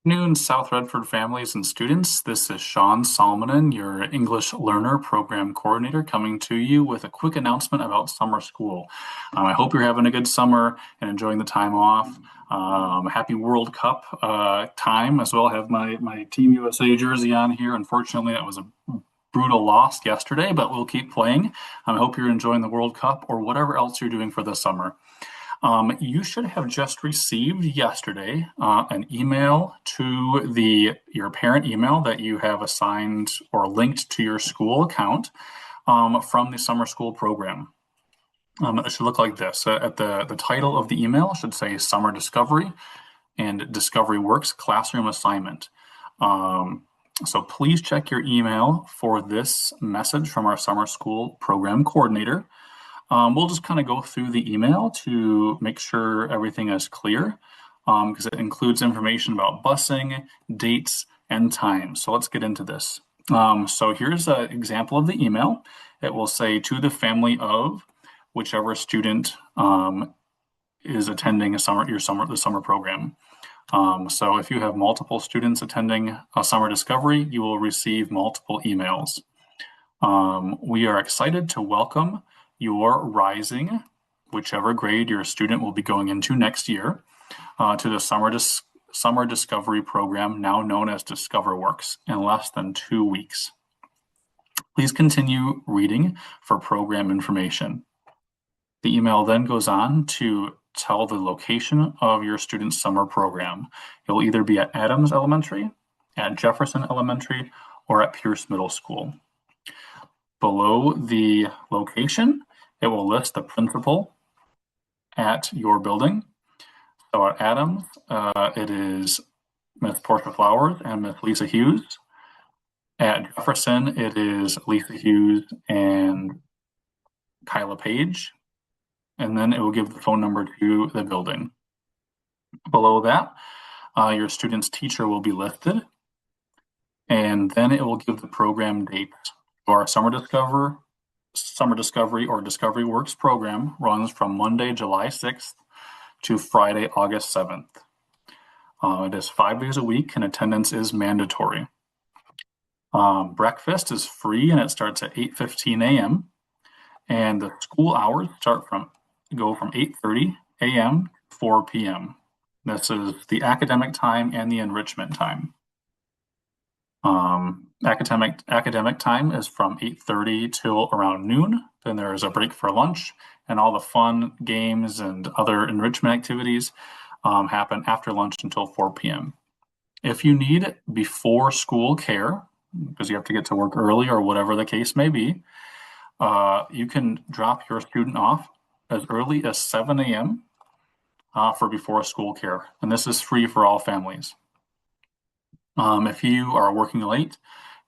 Afternoon, South Redford families and students. This is Sean Salmonen, your English Learner Program Coordinator, coming to you with a quick announcement about summer school. I hope you're having a good summer and enjoying the time off. Happy World Cup time as well. I have my Team USA jersey on here. Unfortunately, that was a brutal loss yesterday, but we'll keep playing. I hope you're enjoying the World Cup or whatever else you're doing for the summer. You should have just received yesterday an email to your parent email that you have assigned or linked to your school account from the summer school program. It should look like this. At the title of the email should say Summer Discovery and Discovery Works Classroom Assignment. So please check your email for this message from our summer school program coordinator. We'll just kind of go through the email to make sure everything is clear because it includes information about busing, dates, and times. So let's get into this. So here's an example of the email. It will say to the family of whichever student is attending the summer program. So if you have multiple students attending a summer discovery, you will receive multiple emails. We are excited to welcome your rising, whichever grade your student will be going into next year, to the summer discovery program, now known as DiscoverWorks, in less than 2 weeks. Please continue reading for program information. The email then goes on to tell the location of your student's summer program. You'll either be at Adams Elementary, at Jefferson Elementary, or at Pierce Middle School. Below the location, it will list the principal at your building. So at Adams, it is Ms. Portia Flowers and Ms. Lisa Hughes. At Jefferson, it is Lisa Hughes and Kyla Page. And then it will give the phone number to the building. Below that, your student's teacher will be listed. And then it will give the program dates. Our Summer Discovery or Discovery Works program runs from Monday, July 6th to Friday, August 7th. It is 5 days a week and attendance is mandatory. Breakfast is free and it starts at 8:15 a.m. And the school hours go from 8:30 a.m. to 4 p.m. This is the academic time and the enrichment time. Academic time is from 8:30 till around noon. Then there is a break for lunch, and all the fun games and other enrichment activities happen after lunch until 4 p.m. If you need before school care, because you have to get to work early or whatever the case may be, you can drop your student off as early as 7 a.m. For before school care, and this is free for all families. If you are working late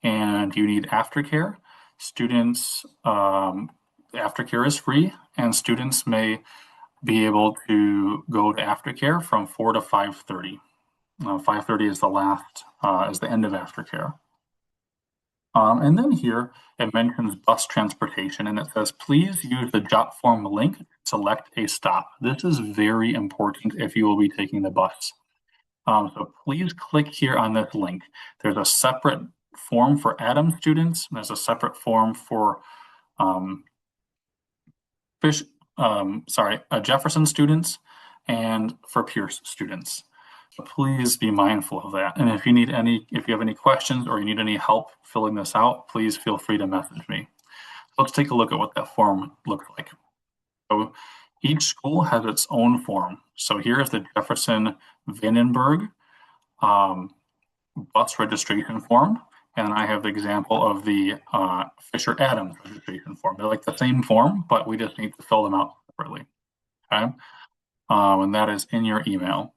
and you need aftercare, students, aftercare is free, and students may be able to go to aftercare from 4 to 5:30. 5:30 is the end of aftercare. And then here it mentions bus transportation, and it says, please use the Jotform link to select a stop. This is very important if you will be taking the bus. So please click here on this link. There's a separate form for Adams students. There's a separate form for Jefferson students and for Pierce students. So please be mindful of that. And if you have any questions or you need any help filling this out, please feel free to message me. Let's take a look at what that form looks like. So each school has its own form. So here is the Jefferson Vandenberg bus registration form, and I have the example of the Fisher Adams registration form. They're like the same form, but we just need to fill them out separately. Okay, and that is in your email,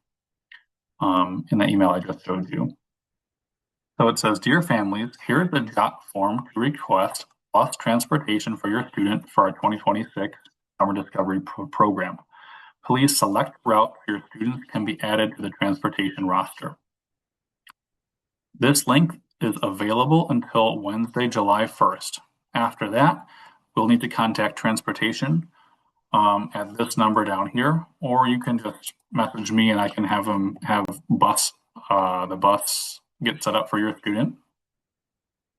in the email I just showed you. So it says, dear families, here is the Jot form to request bus transportation for your student for our 2026 Summer Discovery program. Please select route your students can be added to the transportation roster. This link is available until Wednesday, July 1st. After that, we'll need to contact transportation at this number down here, or you can just message me and I can have them have bus the bus gets set up for your student.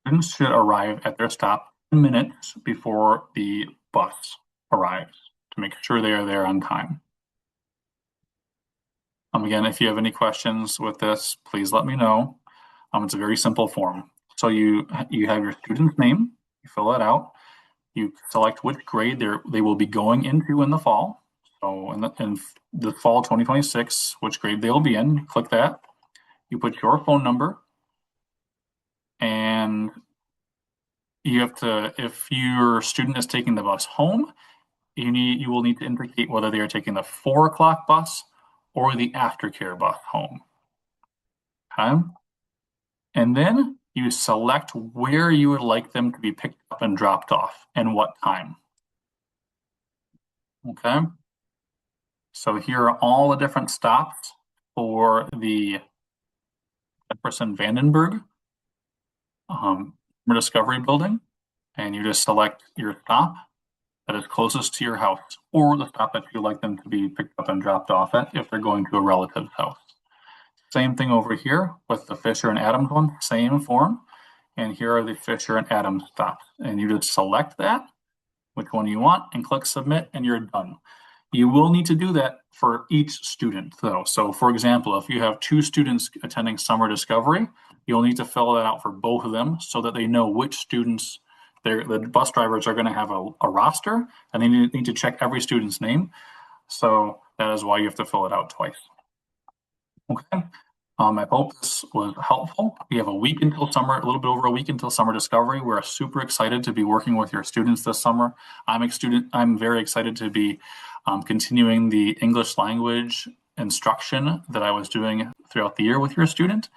Students should arrive at their stop 10 minutes before the bus arrives to make sure they are there on time. Again, if you have any questions with this, please let me know. It's a very simple form. So you have your student's name, you fill it out, you select which grade they will be going into in the fall. So in the fall 2026, which grade they will be in, you click that. You put your phone number, and you have to, if your student is taking the bus home, you will need to indicate whether they are taking the 4 o'clock bus or the aftercare bus home. Okay? And then you select where you would like them to be picked up and dropped off and what time. Okay? So here are all the different stops for the Jefferson Vandenberg Discovery Building, and you just select your stop that is closest to your house, or the stop that you'd like them to be picked up and dropped off at if they're going to a relative's house. Same thing over here with the Fisher and Adams one, same form. And here are the Fisher and Adams stops. And you just select that, which one you want, and click submit, and you're done. You will need to do that for each student, though. So, for example, if you have 2 students attending Summer Discovery, you'll need to fill that out for both of them so that they know which students. The bus drivers are going to have a roster, and they need to check every student's name. So that is why you have to fill it out twice. Okay. I hope this was helpful. We have a week until summer, a little bit over a week until Summer Discovery. We're super excited to be working with your students this summer. I'm very excited to be continuing the English language instruction that I was doing throughout the year with your student.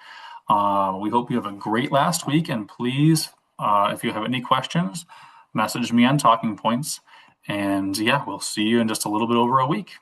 We hope you have a great last week, and please, if you have any questions, message me on Talking Points. And yeah, we'll see you in just a little bit over a week.